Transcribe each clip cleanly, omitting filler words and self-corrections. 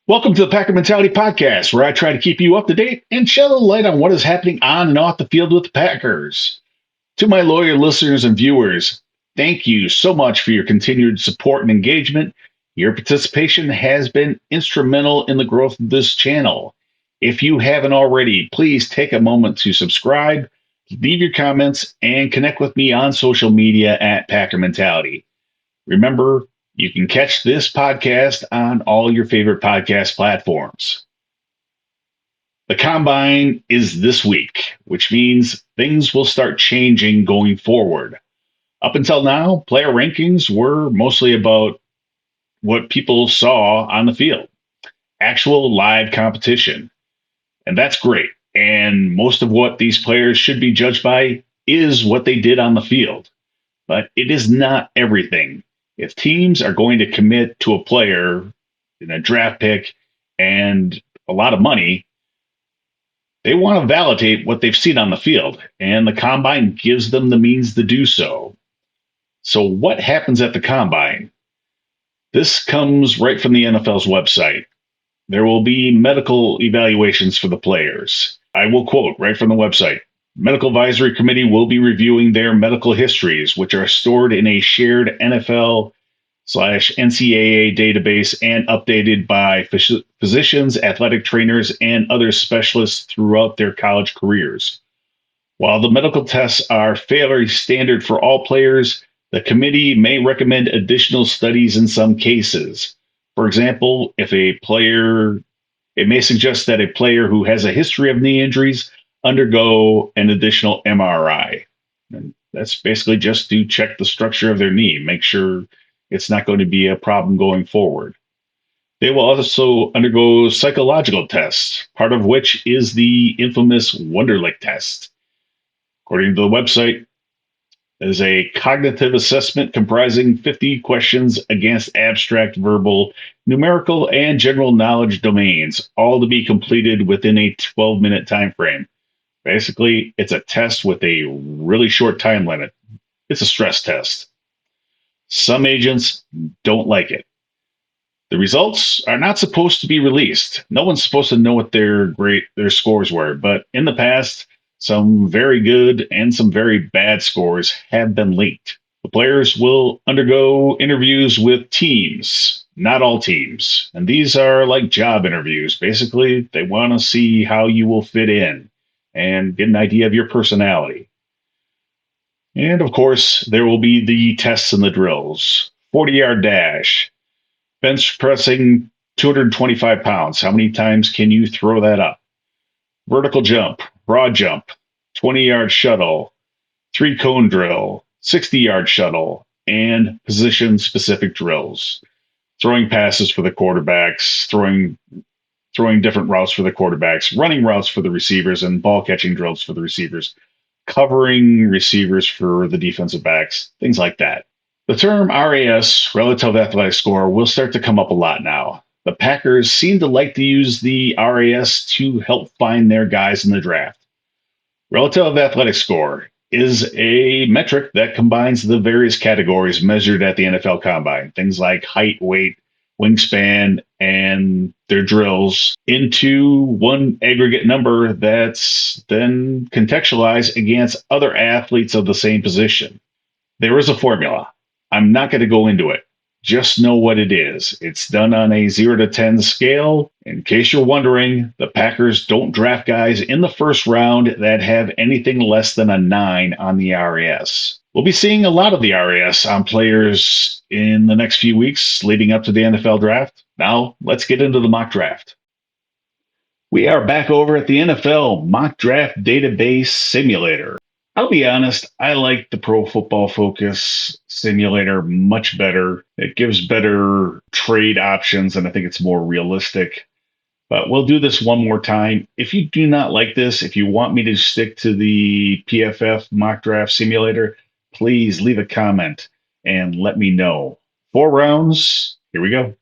Welcome to the Packer Mentality Podcast, where I try to keep you up to date and shed a light on what is happening on and off the field with the Packers. To my loyal listeners and viewers, thank you so much for your continued support and engagement. Your participation has been instrumental in the growth of this channel. If you haven't already, please take a moment to subscribe, leave your comments, and connect with me on social media at Packer Mentality. Remember, you can catch this podcast on all your favorite podcast platforms. The combine is this week, which means things will start changing going forward. Up until now, player rankings were mostly about what people saw on the field, actual live competition. And that's great. And most of what these players should be judged by is what they did on the field. But it is not everything. If teams are going to commit to a player in a draft pick and a lot of money, they want to validate what they've seen on the field, and the combine gives them the means to do so. So, what happens at the combine? This comes right from the NFL's website. There will be medical evaluations for the players. I will quote right from the website. Medical Advisory Committee will be reviewing their medical histories, which are stored in a shared NFL/NCAA database and updated by physicians, athletic trainers, and other specialists throughout their college careers. While the medical tests are fairly standard for all players, the committee may recommend additional studies in some cases. For example, it may suggest that a player who has a history of knee injuries undergo an additional MRI. And that's basically just to check the structure of their knee, make sure it's not going to be a problem going forward. They will also undergo psychological tests, part of which is the infamous Wonderlic test. According to the website, it is a cognitive assessment comprising 50 questions against abstract, verbal, numerical, and general knowledge domains, all to be completed within a 12-minute time frame. Basically, it's a test with a really short time limit. It's a stress test. Some agents don't like it. The results are not supposed to be released. No one's supposed to know what their scores were, but in the past, some very good and some very bad scores have been leaked. The players will undergo interviews with teams, not all teams. And these are like job interviews. Basically, they want to see how you will fit in and get an idea of your personality. And of course, there will be the tests and the drills. 40-yard dash, bench pressing 225 pounds. How many times can you throw that up? Vertical jump, broad jump, 20-yard shuttle, 3-cone drill, 60-yard shuttle, and position-specific drills. Throwing passes for the quarterbacks, throwing different routes for the quarterbacks, running routes for the receivers, and ball catching drills for the receivers, covering receivers for the defensive backs, things like that. The term RAS, relative athletic score, will start to come up a lot now. The Packers seem to like to use the RAS to help find their guys in the draft. Relative athletic score is a metric that combines the various categories measured at the NFL Combine, things like height, weight, wingspan, and their drills, into one aggregate number that's then contextualized against other athletes of the same position. There is a formula. I'm not going to go into it. Just know what it is. It's done on a 0 to 10 scale. In case you're wondering, the Packers don't draft guys in the first round that have anything less than a 9 on the RAS. We'll be seeing a lot of the RAS on players in the next few weeks leading up to the NFL draft. Now, let's get into the mock draft. We are back over at the NFL Mock Draft Database Simulator. I'll be honest, I like the Pro Football Focus simulator much better. It gives better trade options, and I think it's more realistic. But we'll do this one more time. If you do not like this, if you want me to stick to the PFF Mock Draft Simulator, please leave a comment and let me know. 4 rounds. Here we go.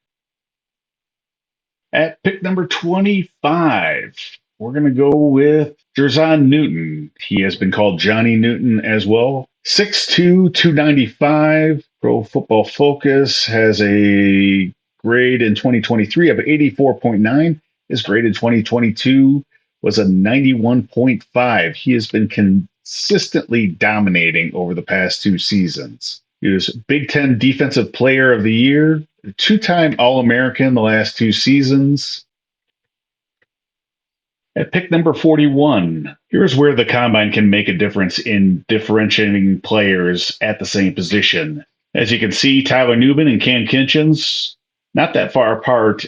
At pick number 25, we're going to go with Jerzon Newton. He has been called Johnny Newton as well. 6'2", 295. Pro Football Focus has a grade in 2023 of 84.9. His grade in 2022 was a 91.5. He has been consistently dominating over the past two seasons. He was Big Ten Defensive Player of the Year, two-time All-American the last two seasons. At pick number 41, here's where the combine can make a difference in differentiating players at the same position. As you can see, Tyler Newman and Cam Kinchens, not that far apart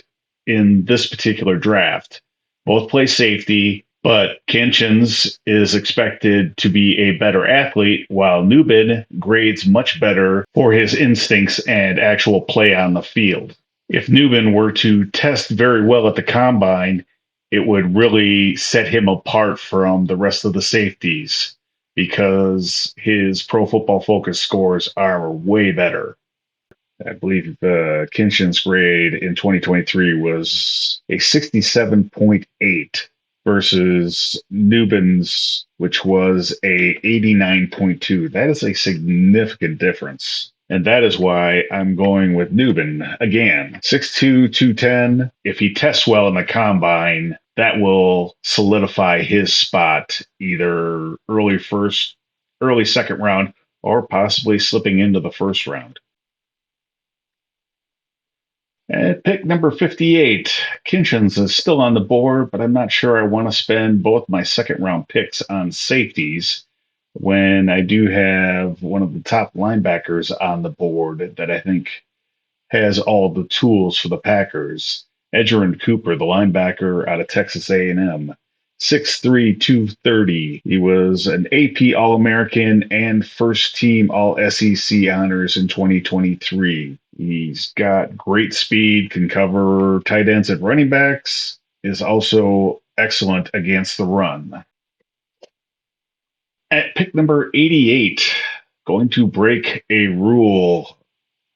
in this particular draft. Both play safety, but Kinchens is expected to be a better athlete, while Newman grades much better for his instincts and actual play on the field. If Newman were to test very well at the combine, it would really set him apart from the rest of the safeties because his Pro Football Focus scores are way better. I believe Kinchen's grade in 2023 was a 67.8 versus Newman's, which was a 89.2. That is a significant difference. And that is why I'm going with Newman again. 6'2, 210. If he tests well in the combine, that will solidify his spot either early second round, or possibly slipping into the first round. At pick number 58, Kinchens is still on the board, but I'm not sure I want to spend both my second round picks on safeties when I do have one of the top linebackers on the board that I think has all the tools for the Packers. Edgerrin Cooper, the linebacker out of Texas A&M, 6'3", 230. He was an AP All-American and first-team All-SEC honors in 2023. He's got great speed, can cover tight ends and running backs, is also excellent against the run. At pick number 88, going to break a rule,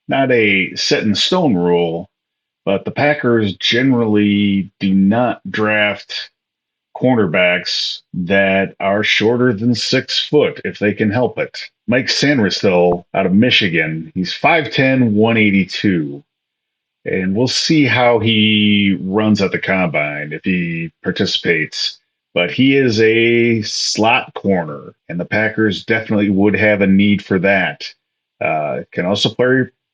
not a set in stone rule, but the Packers generally do not draft cornerbacks that are shorter than 6 foot if they can help it. Mike Sandersville out of Michigan, he's 5'10", 182. And we'll see how he runs at the combine if he participates. But he is a slot corner, and the Packers definitely would have a need for that. Can also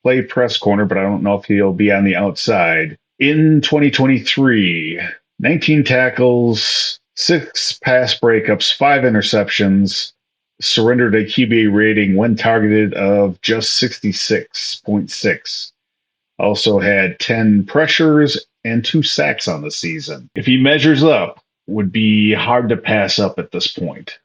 play press corner, but I don't know if he'll be on the outside. In 2023, 19 tackles, 6 pass breakups, 5 interceptions, surrendered a QB rating when targeted of just 66.6. Also had 10 pressures and 2 sacks on the season. If he measures up, would be hard to pass up at this point.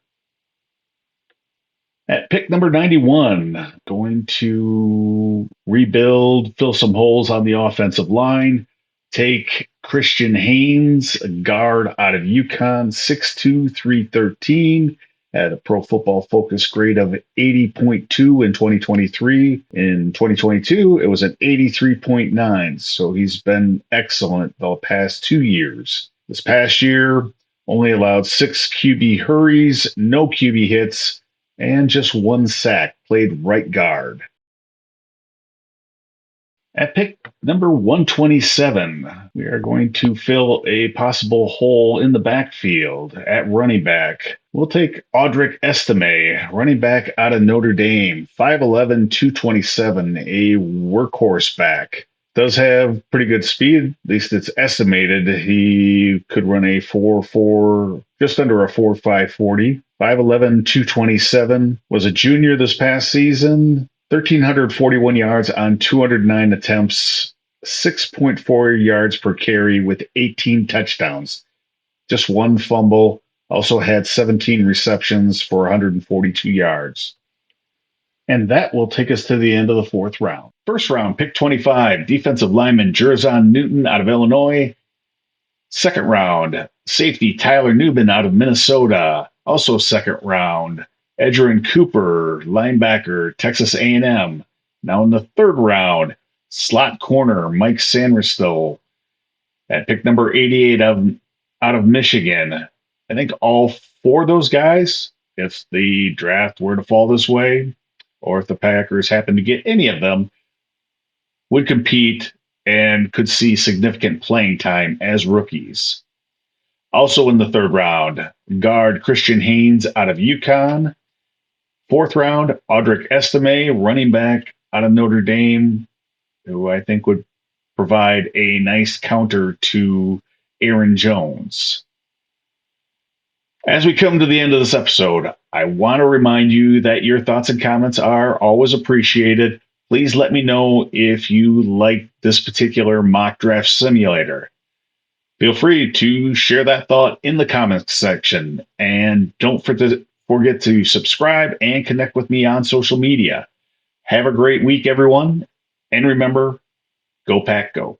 At pick number 91, going to rebuild, fill some holes on the offensive line. Take Christian Haynes, a guard out of UConn, 6'2", 313. Had a Pro Football Focus grade of 80.2 in 2023. In 2022, it was an 83.9. So he's been excellent the past 2 years. This past year, only allowed 6 QB hurries, no QB hits, and just 1 sack. Played right guard. At pick number 127, we are going to fill a possible hole in the backfield at running back. We'll take Audric Estime, running back out of Notre Dame, 5'11", 227, a workhorse back. Does have pretty good speed, at least it's estimated. He could run a 4.4, just under a 4.5 40. 5'11", 227, was a junior this past season. 1,341 yards on 209 attempts, 6.4 yards per carry with 18 touchdowns. Just 1 fumble. Also had 17 receptions for 142 yards. And that will take us to the end of the 4th round. First round, pick 25, defensive lineman Jerzon Newton out of Illinois. Second round, safety Tyler Newman out of Minnesota. Also second round, Edgerrin Cooper, linebacker, Texas A&M. Now in the 3rd round, slot corner Mike Sandersville at pick number 88 out of Michigan. I think all 4 of those guys, if the draft were to fall this way, or if the Packers happen to get any of them, would compete and could see significant playing time as rookies. Also in the third round, guard Christian Haynes out of UConn. Fourth round, Audric Estime, running back out of Notre Dame, who I think would provide a nice counter to Aaron Jones. As we come to the end of this episode, I want to remind you that your thoughts and comments are always appreciated. Please let me know if you like this particular mock draft simulator. Feel free to share that thought in the comments section. And don't forget to subscribe and connect with me on social media. Have a great week, everyone. And remember, go Pack Go.